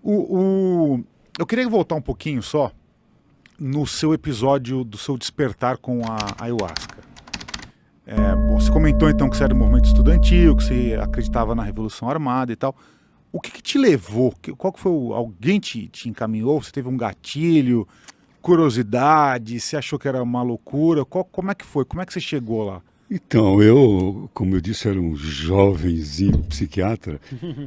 Eu queria voltar um pouquinho só no seu episódio do seu despertar com a ayahuasca. Você comentou então que você era do movimento estudantil, que você acreditava na Revolução Armada e tal. O que te levou? Qual que foi alguém te encaminhou? Você teve um gatilho, curiosidade? Você achou que era uma loucura? Como é que foi? Como é que você chegou lá? Então, eu, como eu disse, era um jovenzinho psiquiatra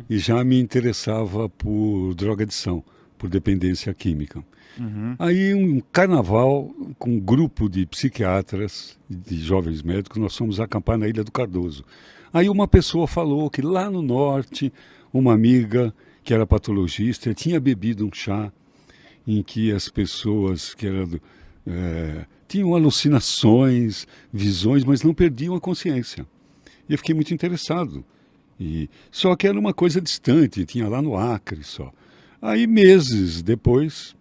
e já me interessava por drogadição, por dependência química. Uhum. Aí, um carnaval com um grupo de psiquiatras, de jovens médicos, nós fomos acampar na Ilha do Cardoso. Aí uma pessoa falou que lá no norte, uma amiga que era patologista tinha bebido um chá em que as pessoas que eram tinham alucinações, visões, mas não perdiam a consciência. E eu fiquei muito interessado. Só que era uma coisa distante, tinha lá no Acre só. Aí, meses depois,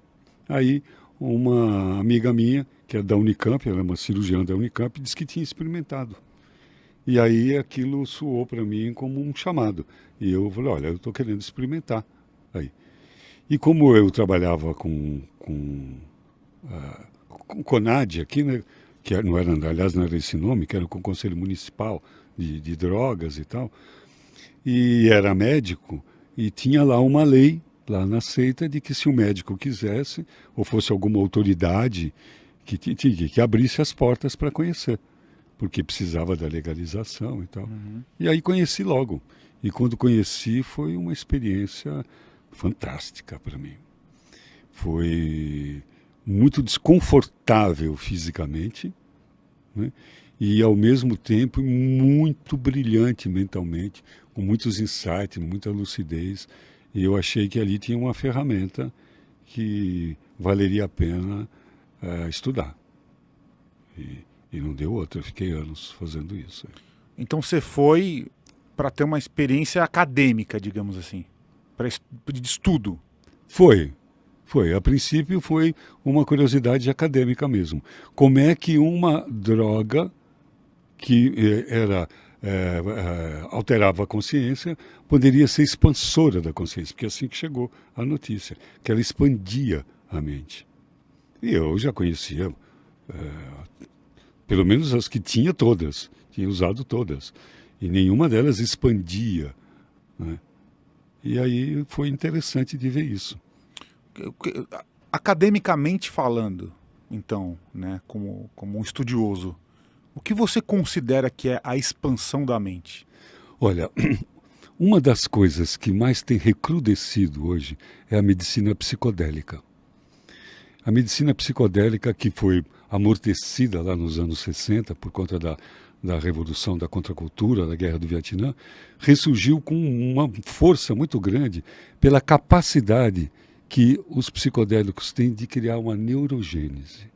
aí uma amiga minha, que é da Unicamp, ela é uma cirurgiã da Unicamp, disse que tinha experimentado. E aí aquilo soou para mim como um chamado. E eu falei, olha, eu estou querendo experimentar. Aí. E como eu trabalhava com o CONAD aqui, né, que não era, aliás, não era esse nome, que era com o Conselho Municipal de Drogas e tal, e era médico, e tinha lá uma lei, lá na seita, de que se o médico quisesse, ou fosse alguma autoridade, que abrisse as portas para conhecer, porque precisava da legalização e tal. Uhum. E aí conheci logo. E quando conheci foi uma experiência fantástica para mim. Foi muito desconfortável fisicamente, né? E ao mesmo tempo muito brilhante mentalmente, com muitos insights, muita lucidez. E eu achei que ali tinha uma ferramenta que valeria a pena estudar. E não deu outra, eu fiquei anos fazendo isso. Então você foi para ter uma experiência acadêmica, digamos assim, de estudo. Foi. A princípio foi uma curiosidade acadêmica mesmo. Como é que uma droga que alterava a consciência poderia ser expansora da consciência? Porque é assim que chegou a notícia, que ela expandia a mente. E eu já conhecia, pelo menos as que tinha todas, tinha usado todas. E nenhuma delas expandia, né? E aí foi interessante de ver isso. Academicamente falando, então, né, como um estudioso, o que você considera que é a expansão da mente? Olha, uma das coisas que mais tem recrudescido hoje é a medicina psicodélica. A medicina psicodélica, que foi amortecida lá nos anos 60 por conta da revolução da contracultura, da guerra do Vietnã, ressurgiu com uma força muito grande pela capacidade que os psicodélicos têm de criar uma neurogênese.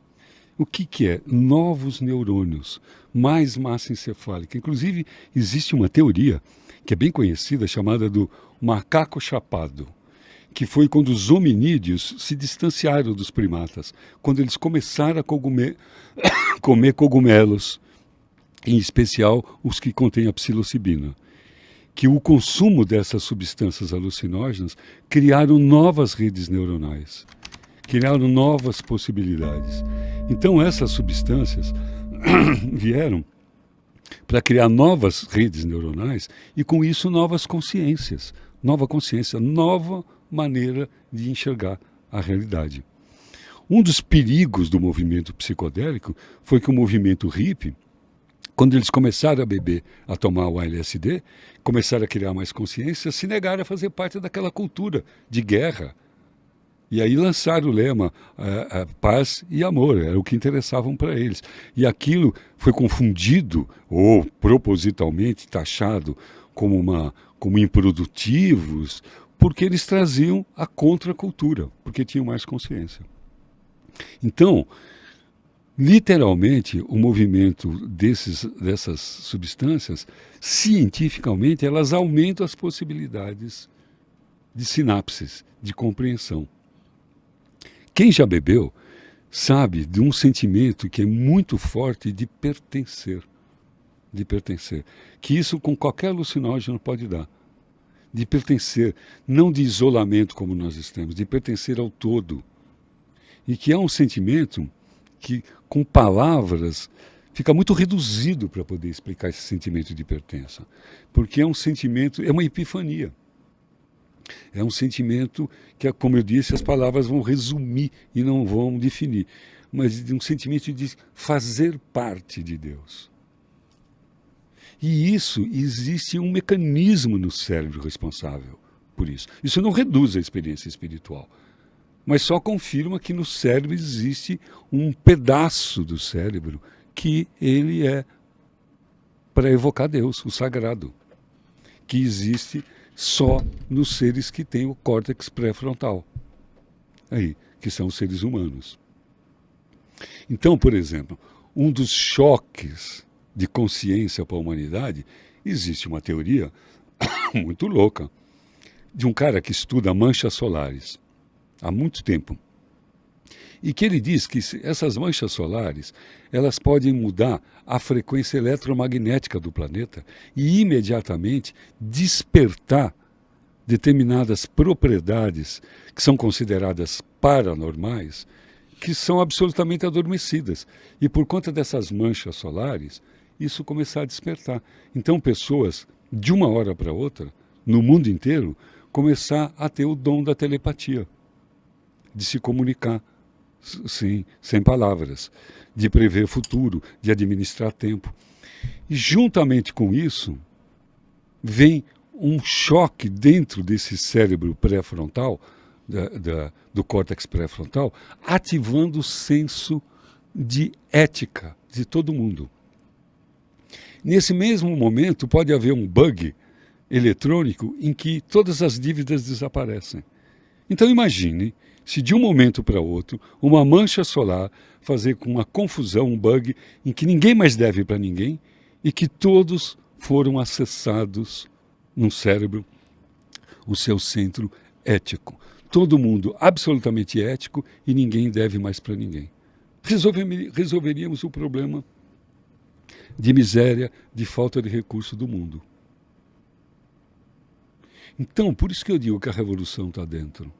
O que é? Novos neurônios, mais massa encefálica. Inclusive, existe uma teoria que é bem conhecida, chamada do macaco chapado, que foi quando os hominídeos se distanciaram dos primatas, quando eles começaram a comer cogumelos, em especial os que contêm a psilocibina, que o consumo dessas substâncias alucinógenas criaram novas redes neuronais, criaram novas possibilidades. Então essas substâncias vieram para criar novas redes neuronais e com isso novas consciências, nova consciência, nova maneira de enxergar a realidade. Um dos perigos do movimento psicodélico foi que o movimento hippie, quando eles começaram a beber, a tomar o LSD, começaram a criar mais consciência, se negaram a fazer parte daquela cultura de guerra. E aí lançaram o lema paz e amor, era o que interessavam para eles. E aquilo foi confundido, ou propositalmente taxado, como improdutivos, porque eles traziam a contracultura, porque tinham mais consciência. Então, literalmente, o movimento dessas substâncias, cientificamente, elas aumentam as possibilidades de sinapses, de compreensão. Quem já bebeu sabe de um sentimento que é muito forte de pertencer, que isso com qualquer alucinógeno pode dar. de pertencer, não de isolamento como nós estamos, de pertencer ao todo. E que é um sentimento que, com palavras, fica muito reduzido para poder explicar esse sentimento de pertença. Porque é um sentimento, é uma epifania. É um sentimento que, como eu disse, as palavras vão resumir e não vão definir. Mas de um sentimento de fazer parte de Deus. E isso, existe um mecanismo no cérebro responsável por isso. Isso não reduz a experiência espiritual, mas só confirma que no cérebro existe um pedaço do cérebro que ele é para evocar Deus, o sagrado, que existe só nos seres que têm o córtex pré-frontal, aí, que são os seres humanos. Então, por exemplo, um dos choques de consciência para a humanidade, existe uma teoria muito louca de um cara que estuda manchas solares há muito tempo. E que ele diz que essas manchas solares, elas podem mudar a frequência eletromagnética do planeta e imediatamente despertar determinadas propriedades que são consideradas paranormais, que são absolutamente adormecidas. E por conta dessas manchas solares, isso começar a despertar. Então pessoas, de uma hora para outra, no mundo inteiro, começar a ter o dom da telepatia, de se comunicar, sim, sem palavras, de prever futuro, de administrar tempo. E juntamente com isso, vem um choque dentro desse cérebro pré-frontal, do córtex pré-frontal, ativando o senso de ética de todo mundo. Nesse mesmo momento, pode haver um bug eletrônico em que todas as dívidas desaparecem. Então imagine se de um momento para outro, uma mancha solar fazer com uma confusão, um bug em que ninguém mais deve para ninguém e que todos foram acessados no cérebro, o seu centro ético. Todo mundo absolutamente ético e ninguém deve mais para ninguém. Resolveríamos o problema de miséria, de falta de recurso do mundo. Então, por isso que eu digo que a revolução está dentro.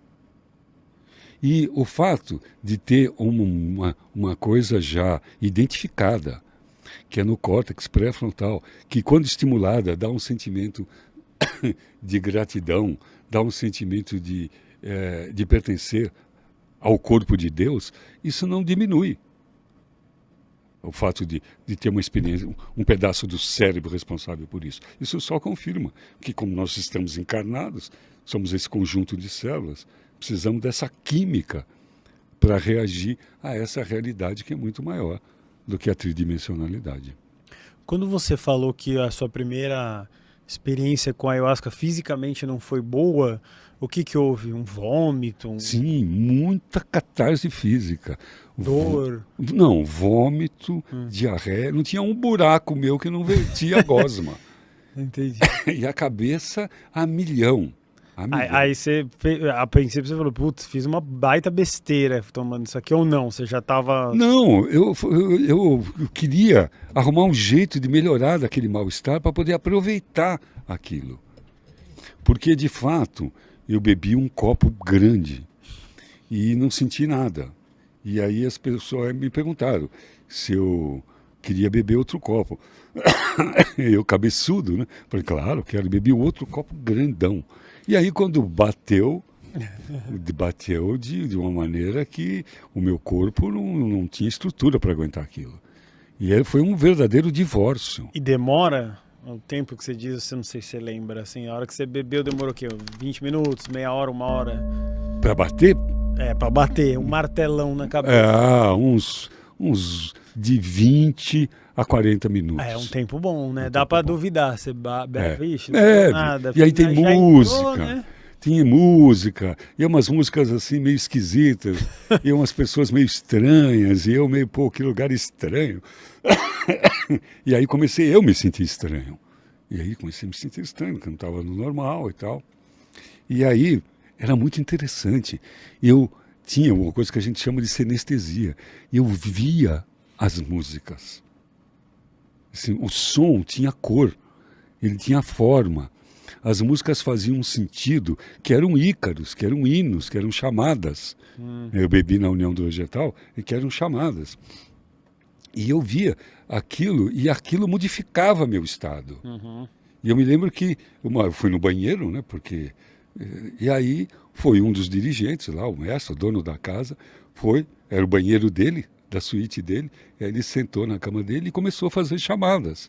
E o fato de ter uma coisa já identificada, que é no córtex pré-frontal, que quando estimulada dá um sentimento de gratidão, dá um sentimento de pertencer ao corpo de Deus, isso não diminui. O fato de ter uma experiência, um pedaço do cérebro responsável por isso. Isso só confirma que, como nós estamos encarnados, somos esse conjunto de células, precisamos dessa química para reagir a essa realidade que é muito maior do que a tridimensionalidade. Quando você falou que a sua primeira experiência com a ayahuasca fisicamente não foi boa, o que houve? Um vômito? Sim, muita catarse física. Dor? Não, vômito, diarreia. Não tinha um buraco meu que não vertia gosma. Entendi. E a cabeça a milhão. Aí você, a princípio você falou, putz, fiz uma baita besteira tomando isso aqui ou não? Você já estava... Não, eu queria arrumar um jeito de melhorar daquele mal-estar para poder aproveitar aquilo. Porque, de fato, eu bebi um copo grande e não senti nada. E aí as pessoas me perguntaram se eu queria beber outro copo. Eu, cabeçudo, né? Falei, claro, quero beber outro copo grandão. E aí, quando bateu de uma maneira que o meu corpo não tinha estrutura para aguentar aquilo. E aí foi um verdadeiro divórcio. E demora o tempo que você diz, eu não sei se você lembra, assim, a hora que você bebeu demorou o quê? 20 minutos, meia hora, uma hora? Para bater? Para bater, um martelão na cabeça. Uns de 20 a 40 minutos. É um tempo bom, né? Dá para duvidar. Você bebe, nada. E aí tem música. Entrou, né? Tinha música, e umas músicas assim meio esquisitas, e umas pessoas meio estranhas, e eu meio, que lugar estranho. E aí comecei eu me sentir estranho. E aí comecei a me sentir estranho, porque eu não estava no normal e tal. E aí era muito interessante. Eu tinha uma coisa que a gente chama de sinestesia. Eu via as músicas. Assim, o som tinha cor, ele tinha forma. as músicas faziam um sentido, que eram ícaros, que eram hinos, que eram chamadas. Eu bebi na União do Vegetal e que eram chamadas. E eu via aquilo, e aquilo modificava meu estado. E eu me lembro que eu fui no banheiro, né, porque... E aí foi um dos dirigentes lá, o mestre, o dono da casa, era o banheiro dele, da suíte dele, ele sentou na cama dele e começou a fazer chamadas.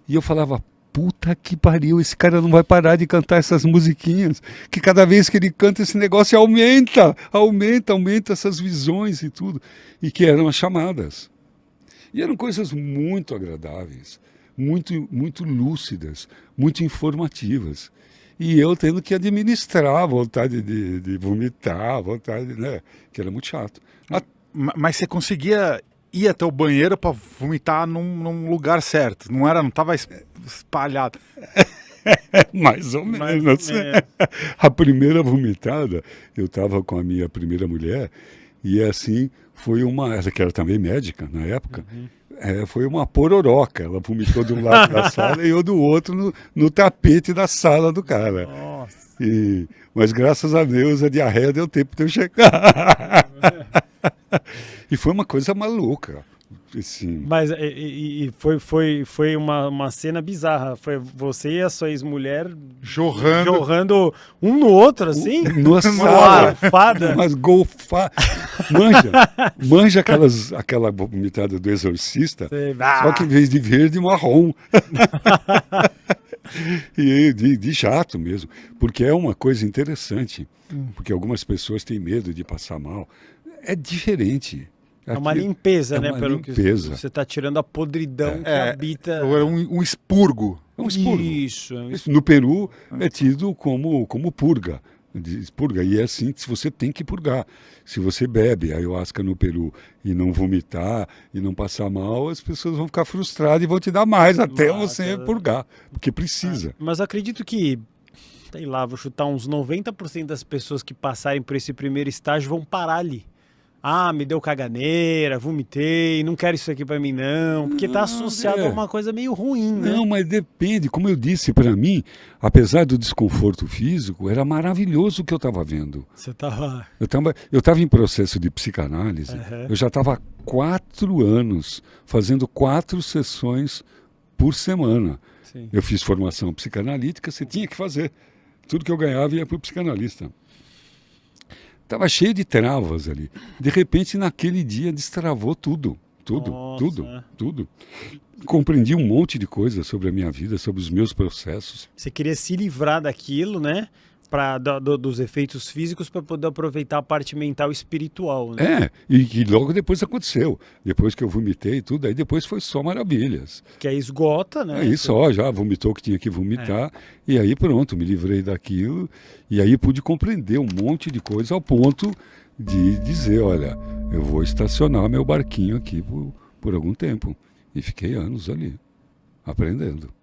E eu falava, puta que pariu, esse cara não vai parar de cantar essas musiquinhas, que cada vez que ele canta esse negócio aumenta essas visões e tudo, e que eram as chamadas. E eram coisas muito agradáveis, muito lúcidas, muito informativas. E eu tendo que administrar a vontade de vomitar, a vontade, né, que era muito chato. Mas você conseguia ir até o banheiro para vomitar num lugar certo, não estava espalhado. Mais ou menos. A primeira vomitada, eu estava com a minha primeira mulher, e assim, ela que era também médica na época, foi uma pororoca. Ela vomitou de um lado da sala e eu do outro no tapete da sala do cara. Nossa. Mas graças a Deus a diarreia deu tempo de eu chegar. E foi uma coisa maluca. Assim. Mas foi uma cena bizarra. Foi você e a sua ex-mulher jorrando um no outro, assim? Numa sala. Golfada. Mas golfada. Manja aquela vomitada do Exorcista, só que em vez de verde, marrom. E de chato mesmo. Porque é uma coisa interessante. Porque algumas pessoas têm medo de passar mal. É diferente. É uma limpeza, né? Pelo limpeza. Que você está tirando a podridão que habita. É um expurgo. É um expurgo. Isso. No Peru é tido como purga. Purga. E é assim que você tem que purgar. Se você bebe ayahuasca no Peru e não vomitar e não passar mal, as pessoas vão ficar frustradas e vão te dar mais até você purgar. Porque precisa. Mas acredito que, sei lá, vou chutar uns 90% das pessoas que passarem por esse primeiro estágio vão parar ali. Me deu caganeira, vomitei, não quero isso aqui pra mim não, porque tá associado a uma coisa meio ruim, né? Não, mas depende, como eu disse, pra mim, apesar do desconforto físico, era maravilhoso o que eu estava vendo. Você tava... Eu estava em processo de psicanálise, eu já estava há 4 anos fazendo 4 sessões por semana. Sim. Eu fiz formação psicanalítica, você tinha que fazer. Tudo que eu ganhava ia para o psicanalista. Estava cheio de travas ali. De repente, naquele dia, destravou tudo. Tudo. Compreendi um monte de coisas sobre a minha vida, sobre os meus processos. Você queria se livrar daquilo, né? Dos efeitos físicos para poder aproveitar a parte mental e espiritual, né? E logo depois aconteceu. Depois que eu vomitei e tudo, aí depois foi só maravilhas. Que aí esgota, né? Aí só, já vomitou o que tinha que vomitar. E aí pronto, me livrei daquilo. E aí pude compreender um monte de coisa ao ponto de dizer, olha, eu vou estacionar meu barquinho aqui por algum tempo. E fiquei anos ali, aprendendo.